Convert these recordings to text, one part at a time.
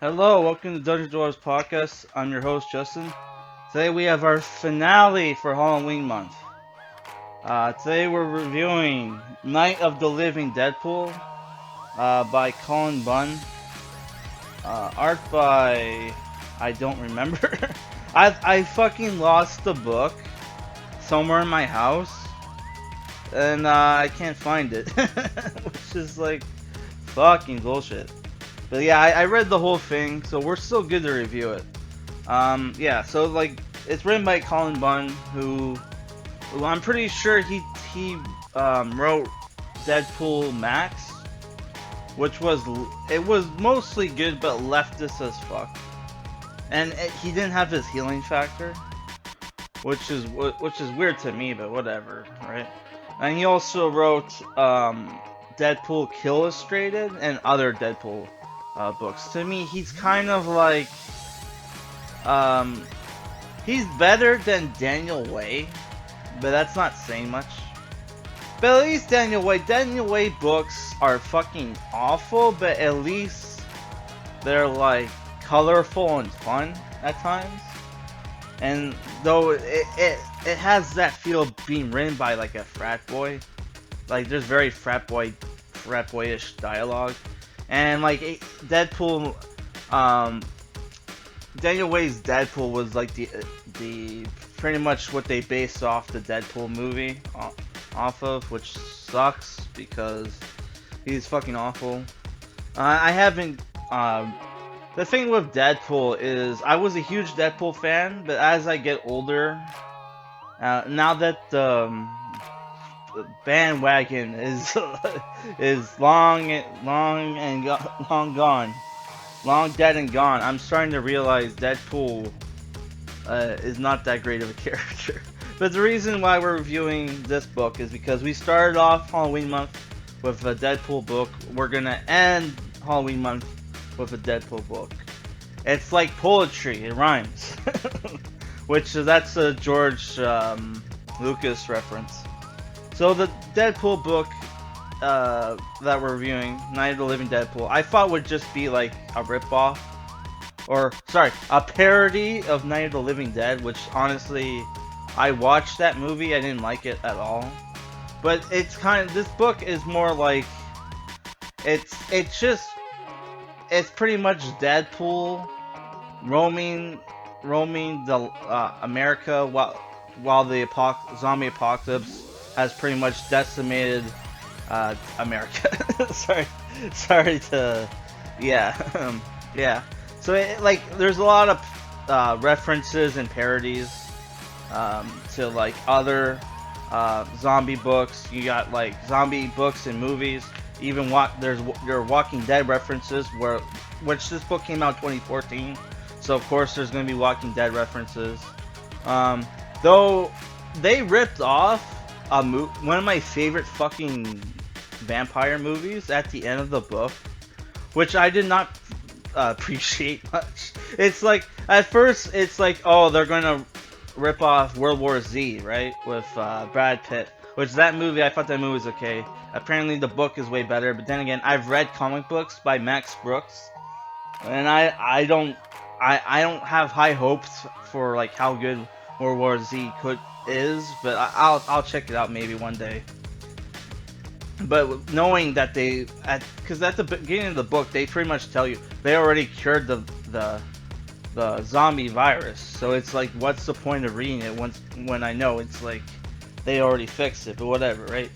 Hello, welcome to Dungeon Dwellers Podcast. I'm your host, Justin. Today we have our finale for Halloween month. Today we're reviewing Night of the Living Deadpool by Cullen Bunn. Art by... I don't remember. I fucking lost the book somewhere in my house. And I can't find it. Which is like fucking bullshit. But yeah, I read the whole thing, so we're still good to review it. Yeah, so like it's written by Cullen Bunn, who I'm pretty sure he wrote Deadpool Max, which was mostly good but leftist as fuck, and he didn't have his healing factor, which is weird to me, but whatever, right? And he also wrote Deadpool Illustrated and other Deadpool books. To me, he's kind of like he's better than Daniel Way, but that's not saying much. But at least Daniel Way books are fucking awful, but at least they're like colorful and fun at times. And though it has that feel of being written by like a frat boy, like there's very frat boyish dialogue, and like Deadpool, Daniel Way's Deadpool was like the pretty much what they based off the Deadpool movie off of, which sucks because he's fucking awful. I haven't. The thing with Deadpool is I was a huge Deadpool fan, but as I get older, now that the bandwagon is is long gone, long dead and gone, I'm starting to realize Deadpool is not that great of a character. But the reason why we're reviewing this book is because we started off Halloween month with a Deadpool book. We're gonna end Halloween month with a Deadpool book. It's like poetry, it rhymes. Which that's a George Lucas reference. So the Deadpool book that we're reviewing, Night of the Living Deadpool, I thought would just be like a ripoff, or sorry, a parody of Night of the Living Dead, which honestly, I watched that movie, I didn't like it at all. But it's kind of, this book is more like, it's pretty much Deadpool roaming the America while the zombie apocalypse has pretty much decimated America. sorry to, yeah, yeah. So like, there's a lot of references and parodies to like other zombie books. You got like zombie books and movies. Even there are Walking Dead references, which this book came out 2014, so of course there's going to be Walking Dead references. Though they ripped off one of my favorite fucking vampire movies at the end of the book, which I did not appreciate much. It's like, at first it's like, oh, they're going to rip off World War Z, right, with Brad Pitt. Which that movie, I thought that movie was okay. Apparently the book is way better, but then again, I've read comic books by Max Brooks, and I don't have high hopes for like how good World War Z is, but I'll check it out maybe one day. But knowing that because at the beginning of the book they pretty much tell you they already cured the zombie virus, so it's like, what's the point of reading it when I know it's like they already fixed it, but whatever, right?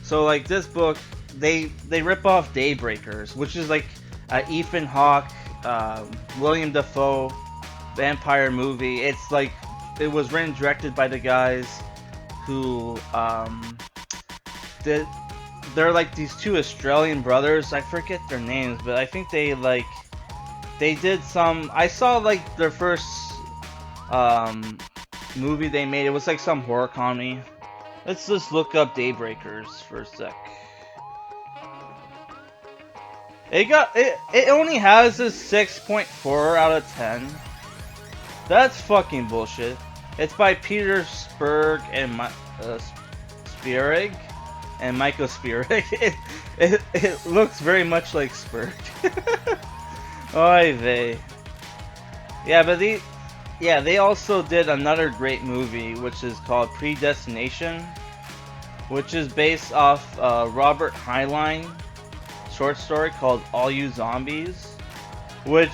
So like this book, they rip off Daybreakers, which is like Ethan Hawke, William Dafoe vampire movie. It's like, it was written and directed by the guys who they're like these two Australian brothers. I forget their names, but I think they did some. I saw like their first movie they made. It was like some horror comedy. Let's just look up Daybreakers for a sec. It only has a 6.4 out of 10. That's fucking bullshit. It's by Peter Spurg and Spierig and Michael Spierig. It looks very much like Spurg. Oy vey. Yeah, but they also did another great movie, which is called Predestination, which is based off Robert Heinlein short story called All You Zombies. Which,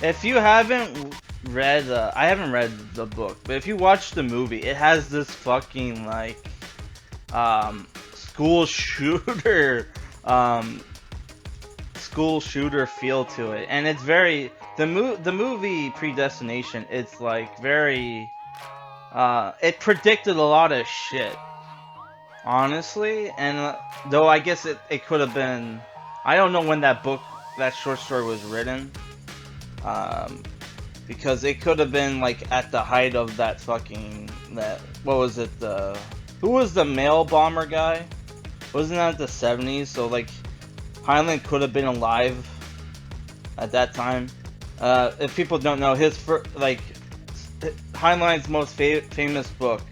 if you haven't read, I haven't read the book, but if you watch the movie, it has this fucking like school shooter, um, school shooter feel to it, and it's very the movie Predestination. It's like very it predicted a lot of shit, honestly, and though I guess it could have been. I don't know when that short story was written. Um, because it could have been like at the height of that fucking that what was it the who was the mail bomber guy? Wasn't that the 70s? So like Heinlein could have been alive at that time. If people don't know, like Heinlein's most famous book,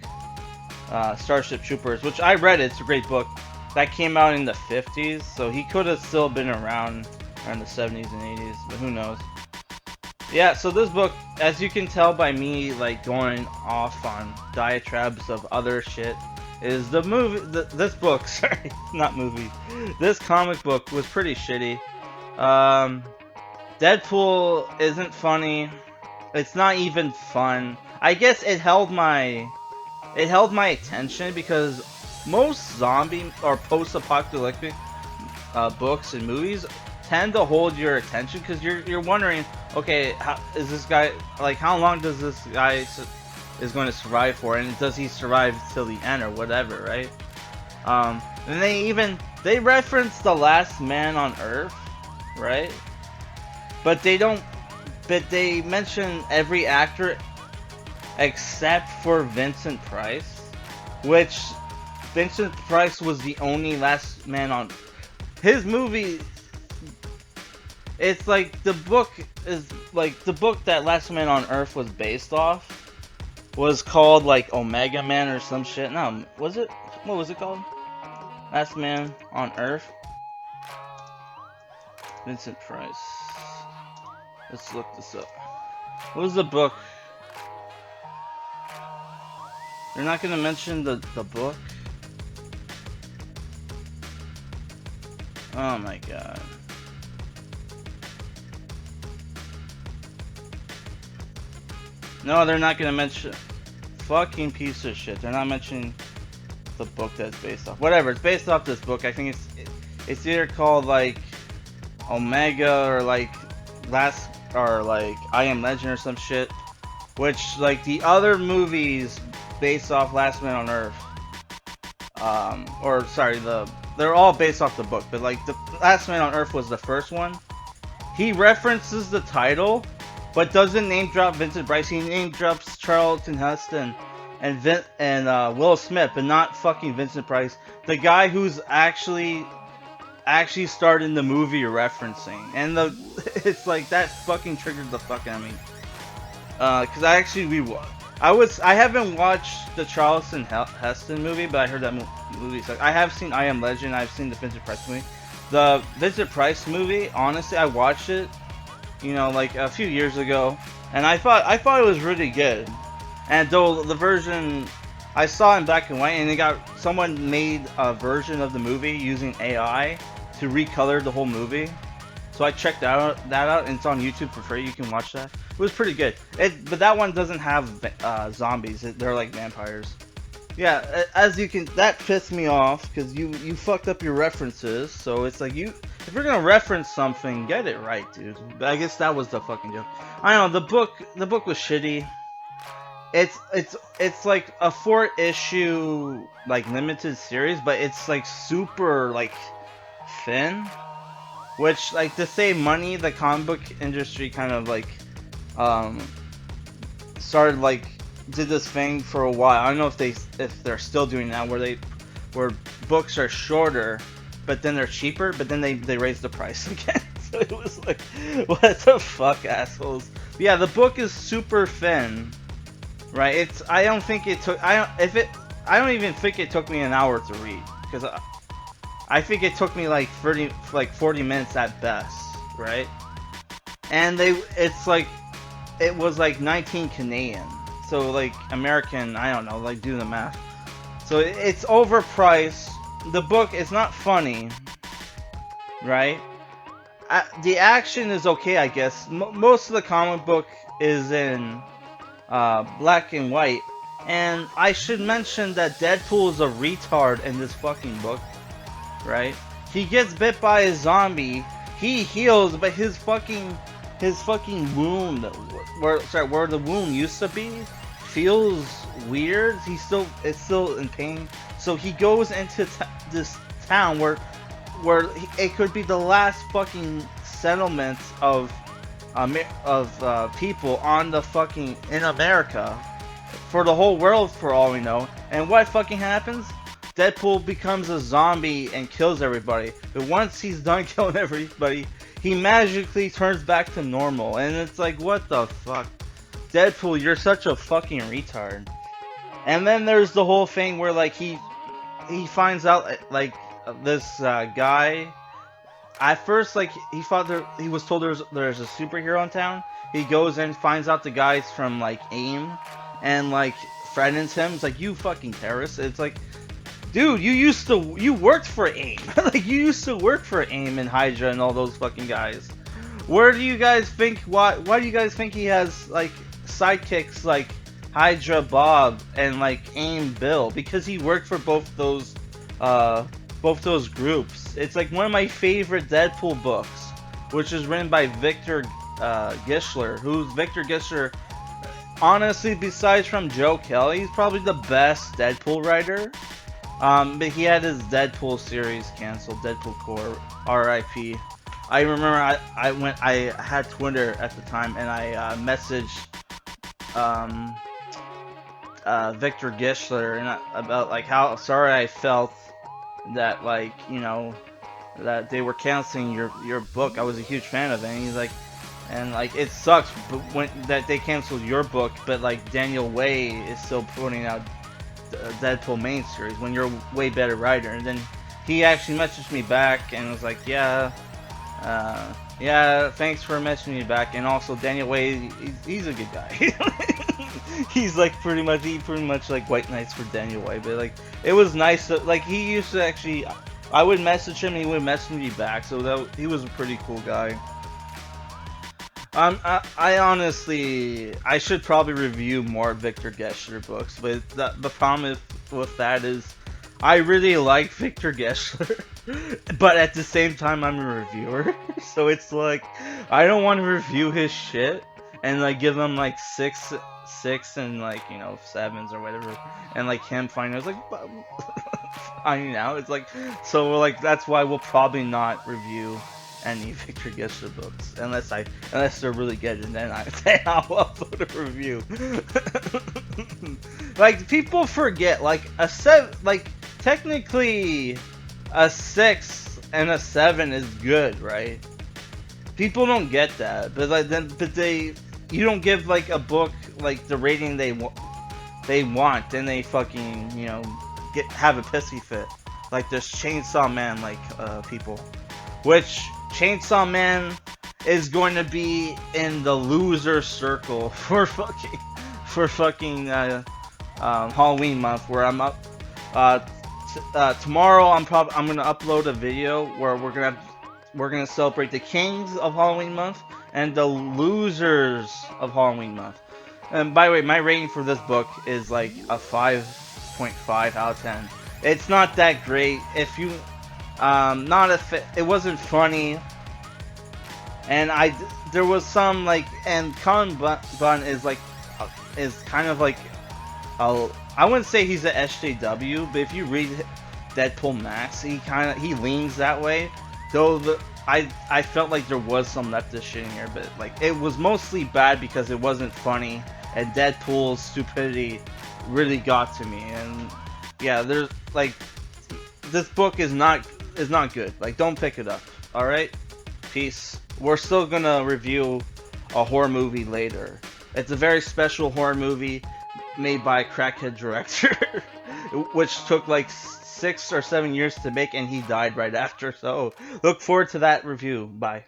Starship Troopers, which I read, it's a great book. That came out in the 50s, so he could have still been around in the 70s and 80s, but who knows. Yeah, so this book, as you can tell by me like going off on diatribes of other shit, is the movie. This book, sorry, not movie. This comic book was pretty shitty. Deadpool isn't funny. It's not even fun. I guess it held my attention because most zombie or post-apocalyptic books and movies tend to hold your attention because you're wondering, okay, how is this guy like? How long does this guy is going to survive for, and does he survive till the end or whatever, right? And they reference the Last Man on Earth, right? But they don't. But they mention every actor except for Vincent Price, which Vincent Price was the only Last Man on. His movie. It's like the book that Last Man on Earth was based off was called like Omega Man or some shit. No, was it? What was it called? Last Man on Earth. Vincent Price. Let's look this up. What was the book? They're not gonna mention the book? Oh my god. No, they're not gonna mention. Fucking piece of shit. They're not mentioning the book that's based off. Whatever, it's based off this book. I think it's either called like Omega or like Last or like I Am Legend or some shit. Which like the other movies based off Last Man on Earth. Or sorry, they're all based off the book, but like the Last Man on Earth was the first one. He references the title, but doesn't name drop Vincent Price. He name drops Charlton Heston and Will Smith, but not fucking Vincent Price, the guy who's actually starred in the movie you're referencing. And it's like that fucking triggered the fuck out of me. Cause I haven't watched the Charlton Heston movie, but I heard that movie. So I have seen I Am Legend. I've seen the Vincent Price movie. The Vincent Price movie, honestly, I watched it, like a few years ago, and I thought it was really good. And though the version I saw in black and white, and someone made a version of the movie using AI to recolor the whole movie. So I checked that out, and it's on YouTube for free. You can watch that. It was pretty good. But that one doesn't have zombies. They're like vampires. Yeah, that pissed me off because you fucked up your references. So it's like if you're gonna reference something, get it right, dude. But I guess that was the fucking joke. I don't know. The book was shitty. It's like a 4-issue like limited series, but it's like super like thin. Which, like, to save money, the comic book industry kind of like started like did this thing for a while. I don't know if they're still doing that, where books are shorter, but then they're cheaper, but then they raise the price again. So it was like, what the fuck, assholes? But yeah, the book is super thin, right? I don't even think it took me an hour to read, because I think it took me like 40 minutes at best, right? and it's like it was like 19 Canadian, so like American, I don't know, like do the math. So it's overpriced. The book is not funny, right? The action is okay, I guess. Most of the comic book is in black and white. And I should mention that Deadpool is a retard in this fucking book, right? He gets bit by a zombie, he heals, but his fucking wound, where the wound used to be, feels weird. It's still in pain. So he goes into this town it could be the last fucking settlement of people on the fucking in America, for the whole world, for all we know. And what fucking happens? Deadpool becomes a zombie and kills everybody. But once he's done killing everybody, he magically turns back to normal. And it's like, what the fuck? Deadpool, you're such a fucking retard. And then there's the whole thing where like he finds out like this guy. At first, like he was told there's a superhero in town. He goes in, finds out the guy's from like AIM, and like threatens him. It's like, you fucking terrorist. It's like, dude, you worked for AIM. Like, you used to work for AIM and Hydra and all those fucking guys. Where do you guys think? Why do you guys think he has like sidekicks like Hydra Bob and like AIM Bill? Because he worked for both those groups. It's like one of my favorite Deadpool books, which is written by Victor Gischler. Who's Victor Gischler? Honestly, besides from Joe Kelly, he's probably the best Deadpool writer. But he had his Deadpool series canceled, Deadpool Core, R.I.P. I remember I had Twitter at the time, and I messaged Victor Gischler and about like how sorry I felt that, like, you know, that they were canceling your book. I was a huge fan of it. And he's like, and like, it sucks when that they canceled your book, but like Daniel Way is still putting out the Deadpool main series when you're a way better writer. And then he actually messaged me back and was like, yeah, thanks for messaging me back. And also Daniel Way, he's a good guy. He's like pretty much like White Knights for Daniel Way, but like it was nice that, like, he used to actually, I would message him and he would message me back, so he was a pretty cool guy. I honestly, I should probably review more Victor Gischler books, but the problem with that is I really like Victor Gischler, but at the same time I'm a reviewer, so it's like I don't want to review his shit and like give him like six and like, you know, 7s or whatever, and like him finding it's like finding out, it's like, so we're like, that's why we'll probably not review any Victor Gischler books unless they're really good, and then I'll upload a review. Like, people forget, like technically a 6 and a 7 is good, right? People don't get that, but you don't give like a book like the rating they want, then they fucking, you know, have a pissy fit. Like this Chainsaw Man, like people, which Chainsaw Man is going to be in the loser circle for fucking Halloween month, where I'm up tomorrow. I'm gonna upload a video where we're gonna celebrate the kings of Halloween month and the losers of Halloween month. And by the way, my rating for this book is like a 5.5 out of 10. It's not that great. If you, it wasn't funny, and there was some like, and Cullen Bunn is like, is kind of like, I wouldn't say he's a SJW, but if you read Deadpool Max, he leans that way. Though I felt like there was some leftist shit in here, but like it was mostly bad because it wasn't funny, and Deadpool's stupidity really got to me. And yeah, there's like, this book is not good. Like, don't pick it up. All right, peace. We're still gonna review a horror movie later. It's a very special horror movie made by a crackhead director, which took like 6 or 7 years to make, and he died right after. So look forward to that review. Bye.